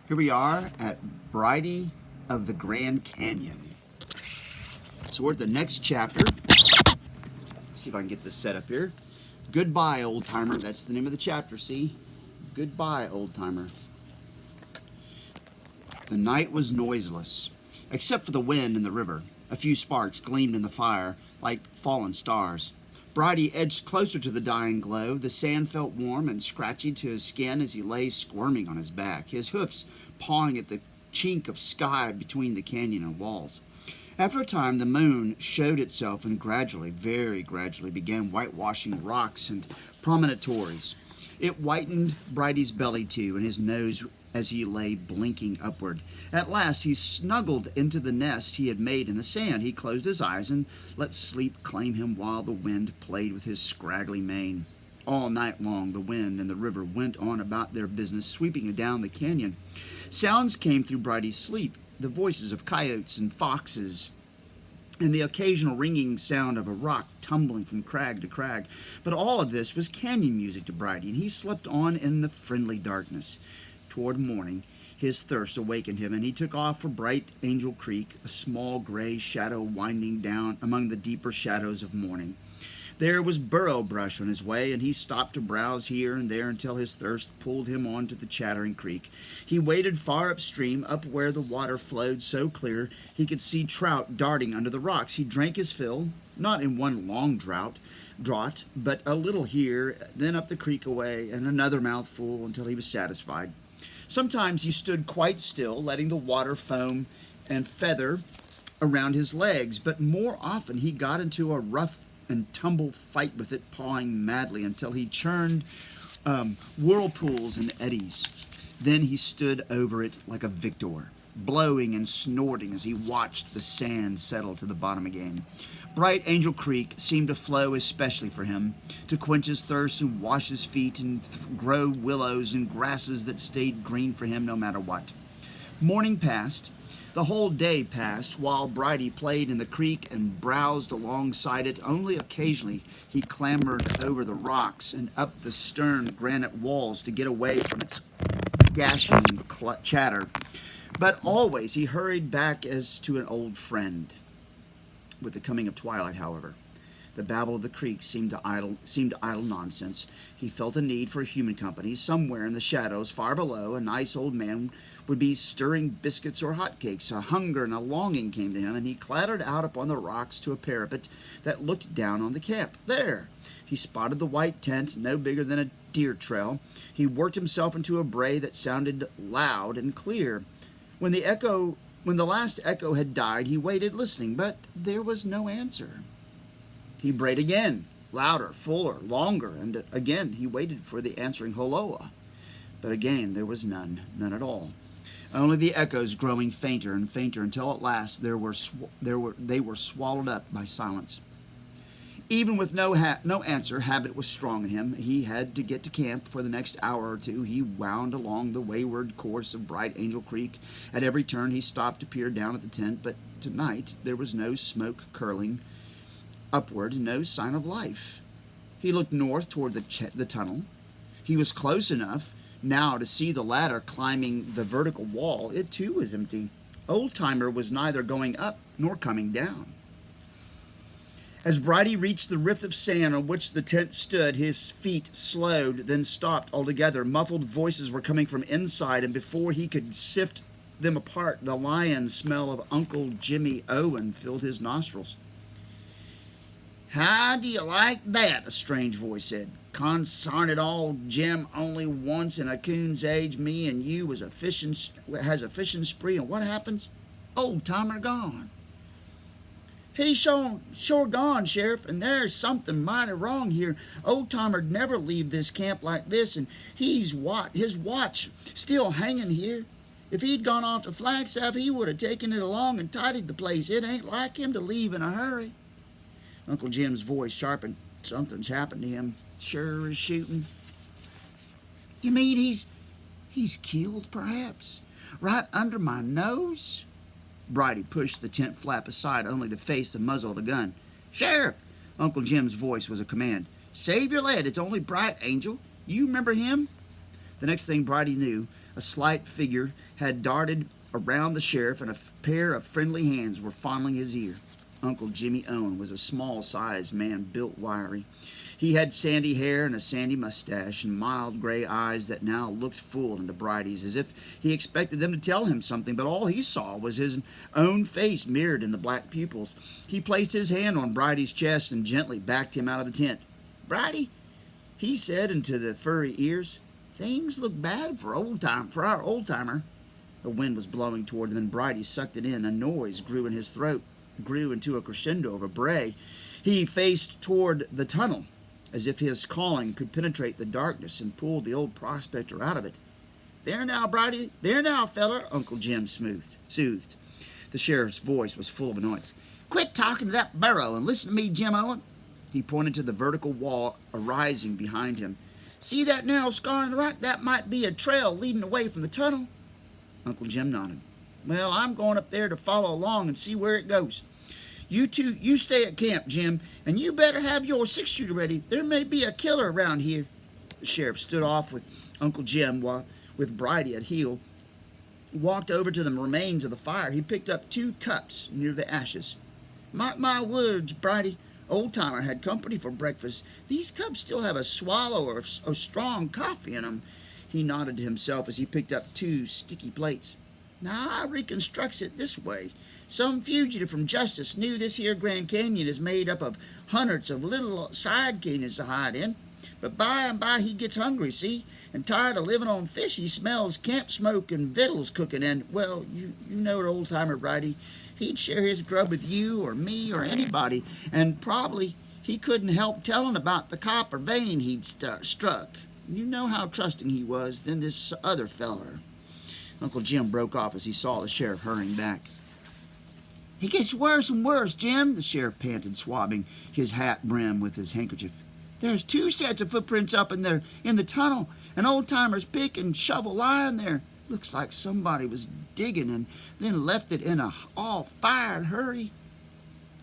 Here we are at Brighty of the Grand Canyon. So we're at the next chapter. Let's see if I can get this set up here. Goodbye, old timer. That's the name of the chapter, see? Goodbye, old timer. The night was noiseless, except for the wind and the river. A few sparks gleamed in the fire like fallen stars. Brighty edged closer to the dying glow. The sand felt warm and scratchy to his skin as he lay squirming on his back, his hoofs pawing at the chink of sky between the canyon and walls. After a time, the moon showed itself and gradually, very gradually, began whitewashing rocks and promontories. It whitened Brighty's belly, too, and his nose as he lay blinking upward. At last, he snuggled into the nest he had made in the sand. He closed his eyes and let sleep claim him while the wind played with his scraggly mane. All night long, the wind and the river went on about their business, sweeping down the canyon. Sounds came through Brighty's sleep, the voices of coyotes and foxes, and the occasional ringing sound of a rock tumbling from crag to crag. But all of this was canyon music to Brighty, and he slept on in the friendly darkness. Toward morning, his thirst awakened him, and he took off for Bright Angel Creek, a small gray shadow winding down among the deeper shadows of morning. There was burrow brush on his way, and he stopped to browse here and there until his thirst pulled him on to the chattering creek. He waded far upstream, up where the water flowed so clear he could see trout darting under the rocks. He drank his fill, not in one long draught, but a little here, then up the creek away, and another mouthful until he was satisfied. Sometimes he stood quite still, letting the water foam and feather around his legs, but more often he got into a rough and tumble fight with it, pawing madly until he churned whirlpools and eddies. Then he stood over it like a victor, blowing and snorting as he watched the sand settle to the bottom again. Bright Angel Creek seemed to flow especially for him, to quench his thirst and wash his feet and grow willows and grasses that stayed green for him no matter what. Morning passed. The whole day passed while Brighty played in the creek and browsed alongside it. Only occasionally he clambered over the rocks and up the stern granite walls to get away from its gashing chatter. But always he hurried back as to an old friend. With the coming of twilight, however, the babble of the creek seemed idle nonsense. He felt a need for human company. Somewhere in the shadows, far below, a nice old man would be stirring biscuits or hotcakes. A hunger and a longing came to him, and he clattered out upon the rocks to a parapet that looked down on the camp. There, he spotted the white tent, no bigger than a deer trail. He worked himself into a bray that sounded loud and clear. When the last echo had died, he waited listening, but there was no answer. He brayed again, louder, fuller, longer, and again he waited for the answering holloa. But again there was none at all. Only the echoes growing fainter and fainter until at last they were swallowed up by silence. Even with no answer, habit was strong in him. He had to get to camp for the next hour or two. He wound along the wayward course of Bright Angel Creek. At every turn he stopped to peer down at the tent, but tonight there was no smoke curling upward, no sign of life. He looked north toward the tunnel. He was close enough now to see the ladder climbing the vertical wall. It too was empty. Old Timer was neither going up nor coming down. As Brighty reached the rift of sand on which the tent stood, his feet slowed, then stopped altogether. Muffled voices were coming from inside, and before he could sift them apart, the lion smell of Uncle Jimmy Owen filled his nostrils. "How do you like that?" a strange voice said. "Consarn it all, Jim, only once in a coon's age, me and you has a fishing spree, and what happens? Old Timer gone." "He's sure gone, Sheriff, and there's something mighty wrong here. Old Timer'd never leave this camp like this, and his watch still hanging here. If he'd gone off to Flagstaff, he would have taken it along and tidied the place. It ain't like him to leave in a hurry." Uncle Jim's voice sharpened. "Something's happened to him, sure as shooting." "You mean he's killed, perhaps? Right under my nose?" Brighty pushed the tent flap aside only to face the muzzle of the gun. "Sheriff!" Uncle Jim's voice was a command. "Save your lead. It's only Bright Angel. You remember him?" The next thing Brighty knew, A slight figure had darted around the sheriff, and a pair of friendly hands were fondling his ear. Uncle Jimmy Owen was a small-sized man, built wiry. He had sandy hair and a sandy mustache and mild gray eyes that now looked full into Brighty's, as if he expected them to tell him something, but all he saw was his own face mirrored in the black pupils. He placed his hand on Brighty's chest and gently backed him out of the tent. "Brighty," he said into the furry ears, "things look bad for our old-timer." The wind was blowing toward them, and Brighty sucked it in. A noise grew in his throat, grew into a crescendo of a bray. He faced toward the tunnel, as if his calling could penetrate the darkness and pull the old prospector out of it. "There now, Brighty, there now, feller," Uncle Jim soothed. The sheriff's voice was full of annoyance. "Quit talking to that burro and listen to me, Jim Owen." He pointed to the vertical wall arising behind him. "See that narrow scar on the right? That might be a trail leading away from the tunnel." Uncle Jim nodded. "Well, I'm going up there to follow along and see where it goes. You stay at camp, Jim, and you better have your 6-shooter ready. There may be a killer around here." The sheriff stood off with Uncle Jim, with Brighty at heel, walked over to the remains of the fire. He picked up 2 cups near the ashes. "Mark my words, Brighty, old-timer had company for breakfast. These cups still have a swallow of strong coffee in them." He nodded to himself as he picked up 2 sticky plates. "Now, I reconstructs it this way. Some fugitive from justice knew this here Grand Canyon is made up of hundreds of little side canyons to hide in. But by and by he gets hungry, see? And tired of living on fish, he smells camp smoke and victuals cooking, and, well, you know the old-timer, Brighty. He'd share his grub with you or me or anybody, and probably he couldn't help telling about the copper vein he'd struck. You know how trusting he was, then this other feller." Uncle Jim broke off as he saw the sheriff hurrying back. "It gets worse and worse, Jim," the sheriff panted, swabbing his hat brim with his handkerchief. "There's 2 sets of footprints up in the tunnel, and old-timer's pick and shovel lying there. Looks like somebody was digging and then left it in a all-fired hurry."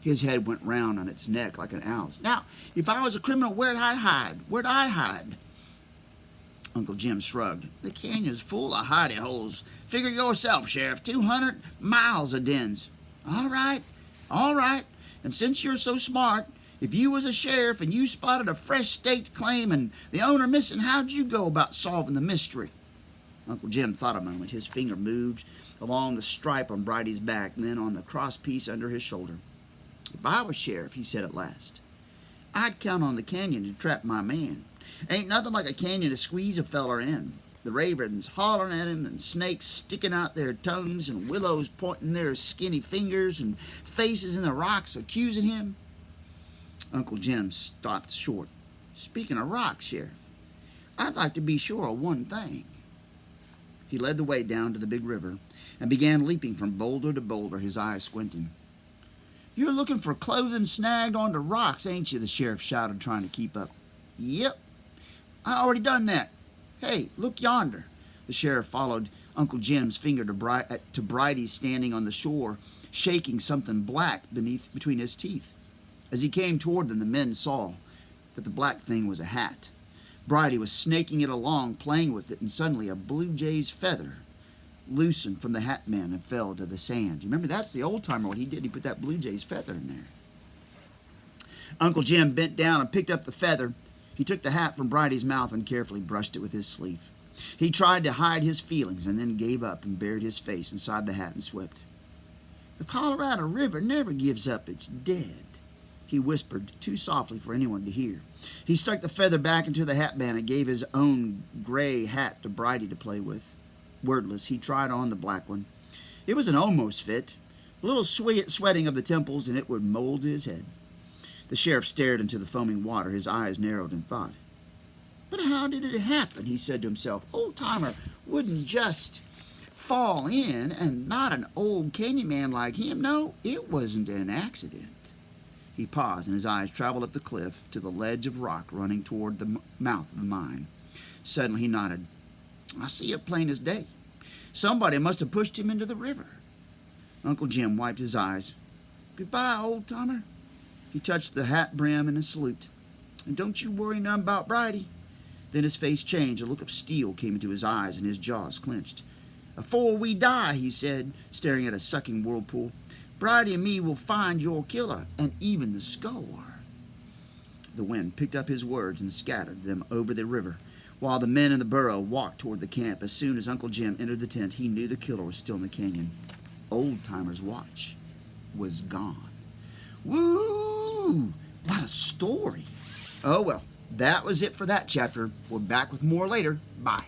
His head went round on its neck like an owl's. "Now, if I was a criminal, where'd I hide? Uncle Jim shrugged. "The canyon's full of hidey holes. Figure yourself, Sheriff, 200 miles of dens." All right. And since you're so smart, if you was a sheriff and you spotted a fresh state claim and the owner missing, how'd you go about solving the mystery?" Uncle Jim thought a moment. His finger moved along the stripe on Brighty's back and then on the cross-piece under his shoulder. "If I was sheriff," he said at last, "I'd count on the canyon to trap my man. Ain't nothing like a canyon to squeeze a feller in. The ravens hollering at him, and snakes sticking out their tongues, and willows pointing their skinny fingers, and faces in the rocks accusing him." Uncle Jim stopped short. "Speaking of rocks, Sheriff, I'd like to be sure of one thing." He led the way down to the big river and began leaping from boulder to boulder, his eyes squinting. "You're looking for clothing snagged onto rocks, ain't you?" the sheriff shouted, trying to keep up. "Yep, I already done that. Hey, look yonder." The sheriff followed Uncle Jim's finger to Brighty standing on the shore, shaking something black between his teeth. As he came toward them, the men saw that the black thing was a hat. Brighty was snaking it along, playing with it, and suddenly a blue jay's feather loosened from the hat man and fell to the sand. You remember, that's the old-timer, what he did. He put that blue jay's feather in there. Uncle Jim bent down and picked up the feather. He took the hat from Brighty's mouth and carefully brushed it with his sleeve. He tried to hide his feelings and then gave up and buried his face inside the hat and swept. "The Colorado River never gives up its dead," he whispered too softly for anyone to hear. He stuck the feather back into the hat band and gave his own gray hat to Brighty to play with. Wordless, he tried on the black one. It was an almost fit. A little sweating of the temples, and it would mold his head. The sheriff stared into the foaming water, his eyes narrowed in thought. "But how did it happen?" he said to himself. "Old-timer wouldn't just fall in, and not an old canyon man like him. No, it wasn't an accident." He paused, and his eyes traveled up the cliff to the ledge of rock running toward the mouth of the mine. Suddenly he nodded. "I see it plain as day. Somebody must have pushed him into the river." Uncle Jim wiped his eyes. "Goodbye, old-timer." He touched the hat brim in a salute. "And don't you worry none about Brighty. Then his face changed. A look of steel came into his eyes, and his jaws clenched. "Afore we die," he said, staring at a sucking whirlpool, "Brighty and me will find your killer, and even the score." The wind picked up his words and scattered them over the river, while the men in the burro walked toward the camp. As soon as Uncle Jim entered the tent, he knew the killer was still in the canyon. Old Timer's watch was gone. Woo! What a story! Oh well, that was it for that chapter. We're back with more later. Bye.